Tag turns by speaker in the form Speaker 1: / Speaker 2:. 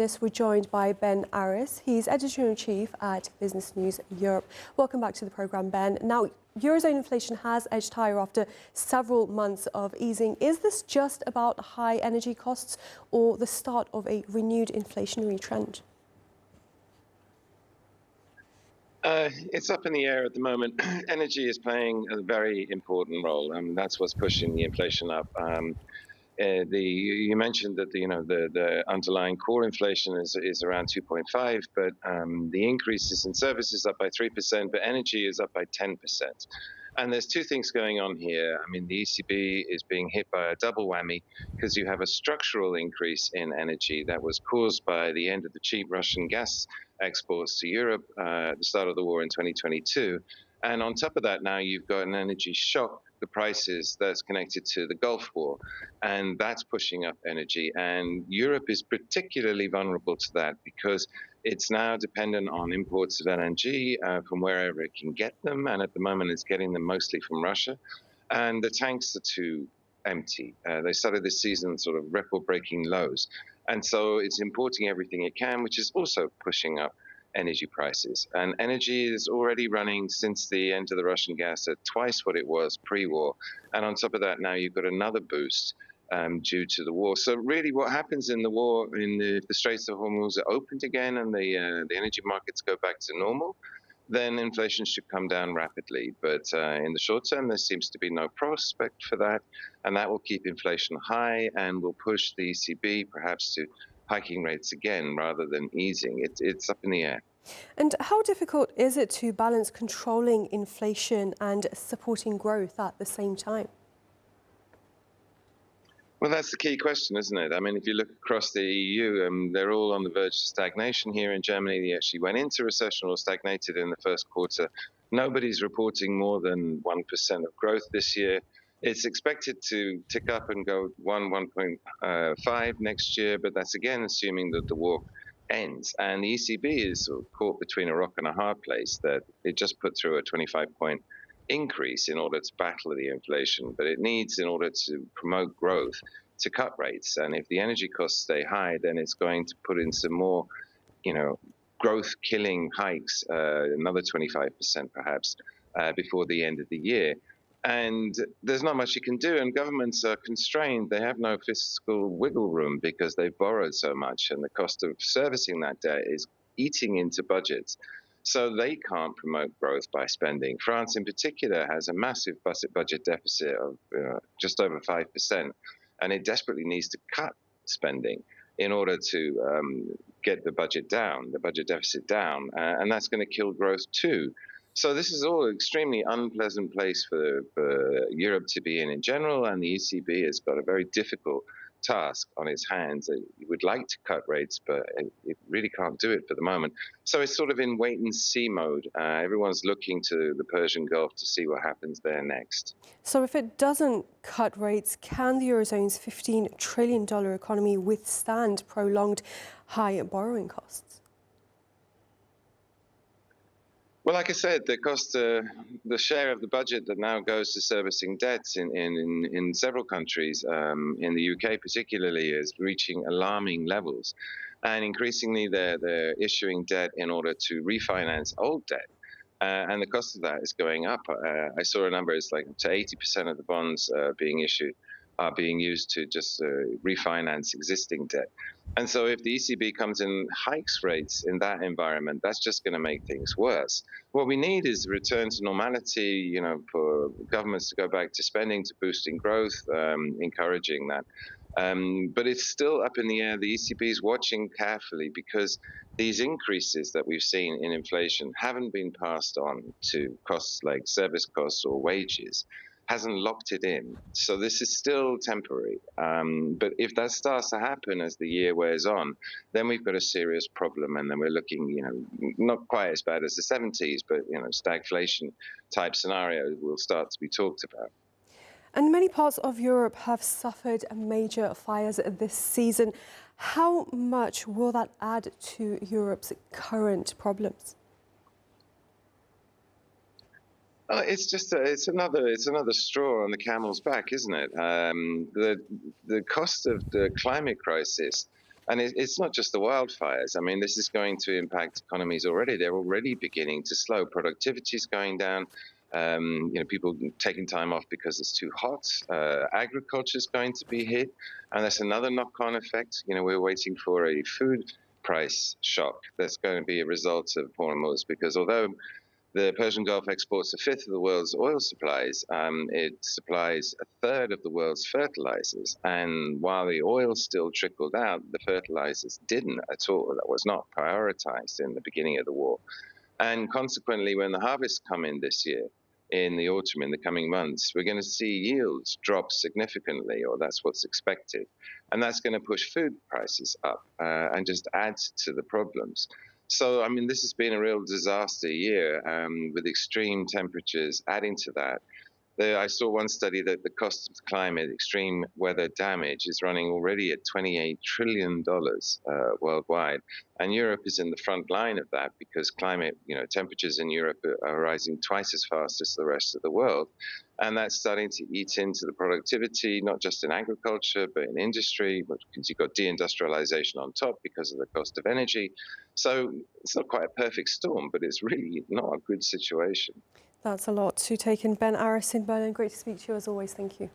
Speaker 1: We're joined by Ben Aris. He's editor-in-chief at Business News Europe. Welcome back to the programme, Ben. Now, Eurozone inflation has edged higher after several months of easing. Is this just about high energy costs or the start of a renewed inflationary trend?
Speaker 2: It's up in the air at the moment. Energy is playing a very important role, and that's what's pushing the inflation up. You mentioned that the underlying core inflation is around 2.5, but the increases in services up by 3%, but energy is up by 10%. And there's two things going on here. I mean, the ECB is being hit by a double whammy because you have a structural increase in energy that was caused by the end of the cheap Russian gas exports to Europe at the start of the war in 2022. And on top of that, now you've got an energy shock, the prices that's connected to the Gulf War, and that's pushing up energy. And Europe is particularly vulnerable to that because it's now dependent on imports of LNG from wherever it can get them, and at the moment it's getting them mostly from Russia. And the tanks are too empty. They started this season sort of record-breaking lows, and so it's importing everything it can, which is also pushing up energy prices. And energy is already running since the end of the Russian gas at twice what it was pre-war. And on top of that, now you've got another boost due to the war. So really what happens in the war, if the Straits of Hormuz are opened again and the energy markets go back to normal, then inflation should come down rapidly. But in the short term, there seems to be no prospect for that. And that will keep inflation high and will push the ECB perhaps to hiking rates again rather than easing. It's up in the air.
Speaker 1: And how difficult is it to balance controlling inflation and supporting growth at the same time?
Speaker 2: Well, that's the key question, isn't it? I mean, if you look across the EU, they're all on the verge of stagnation here. In Germany, they actually went into recession or stagnated in the first quarter. Nobody's reporting more than 1% of growth this year. It's expected to tick up and go 1.5 next year, but that's again assuming that the war ends. And the ECB is sort of caught between a rock and a hard place, that it just put through a 25-point increase in order to battle the inflation, but it needs, in order to promote growth, to cut rates. And if the energy costs stay high, then it's going to put in some more, growth-killing hikes, another 25% perhaps, before the end of the year. And there's not much you can do, and governments are constrained. They have no fiscal wiggle room because they've borrowed so much, and the cost of servicing that debt is eating into budgets. So they can't promote growth by spending. France, in particular, has a massive budget deficit of just over 5%, and it desperately needs to cut spending in order to get the budget deficit down, and that's going to kill growth too. So this is all an extremely unpleasant place for Europe to be in general, and the ECB has got a very difficult task on its hands. It would like to cut rates, but it really can't do it for the moment. So it's sort of in wait-and-see mode. Everyone's looking to the Persian Gulf to see what happens there next.
Speaker 1: So if it doesn't cut rates, can the Eurozone's $15 trillion economy withstand prolonged high borrowing costs?
Speaker 2: Well, like I said, the share of the budget that now goes to servicing debts in several countries, in the UK particularly, is reaching alarming levels. And increasingly, they're issuing debt in order to refinance old debt. And the cost of that is going up. I saw a number, it's like up to 80% of the bonds being issued are being used to just refinance existing debt. And so if the ECB comes in hikes rates in that environment, that's just going to make things worse. What we need is a return to normality, for governments to go back to spending, to boosting growth, encouraging that. But it's still up in the air. The ECB is watching carefully because these increases that we've seen in inflation haven't been passed on to costs like service costs or wages. Hasn't locked it in. So this is still temporary. But if that starts to happen as the year wears on, then we've got a serious problem. And then we're looking, not quite as bad as the 70s, but, stagflation type scenario will start to be talked about.
Speaker 1: And many parts of Europe have suffered major fires this season. How much will that add to Europe's current problems?
Speaker 2: It's another straw on the camel's back, isn't it? The cost of the climate crisis And it's not just the wildfires. I mean, this is going to impact economies already. They're already beginning to slow. Productivity is going down. People taking time off because it's too hot. Agriculture is going to be hit, and that's another knock-on effect. We're waiting for a food price shock that's going to be a result of Hormuz, because although the Persian Gulf exports a fifth of the world's oil supplies. It supplies a third of the world's fertilizers. And while the oil still trickled out, the fertilizers didn't at all. That was not prioritized in the beginning of the war. And consequently, when the harvests come in this year, in the autumn, in the coming months, we're going to see yields drop significantly, or that's what's expected. And that's going to push food prices up and just add to the problems. So, I mean, this has been a real disaster year with extreme temperatures adding to that. I saw one study that the cost of climate, extreme weather damage, is running already at $28 trillion worldwide. And Europe is in the front line of that because temperatures in Europe are rising twice as fast as the rest of the world. And that's starting to eat into the productivity, not just in agriculture, but in industry, because you've got deindustrialization on top because of the cost of energy. So it's not quite a perfect storm, but it's really not a good situation.
Speaker 1: That's a lot to take in. Ben Aris in Berlin, great to speak to you as always. Thank you.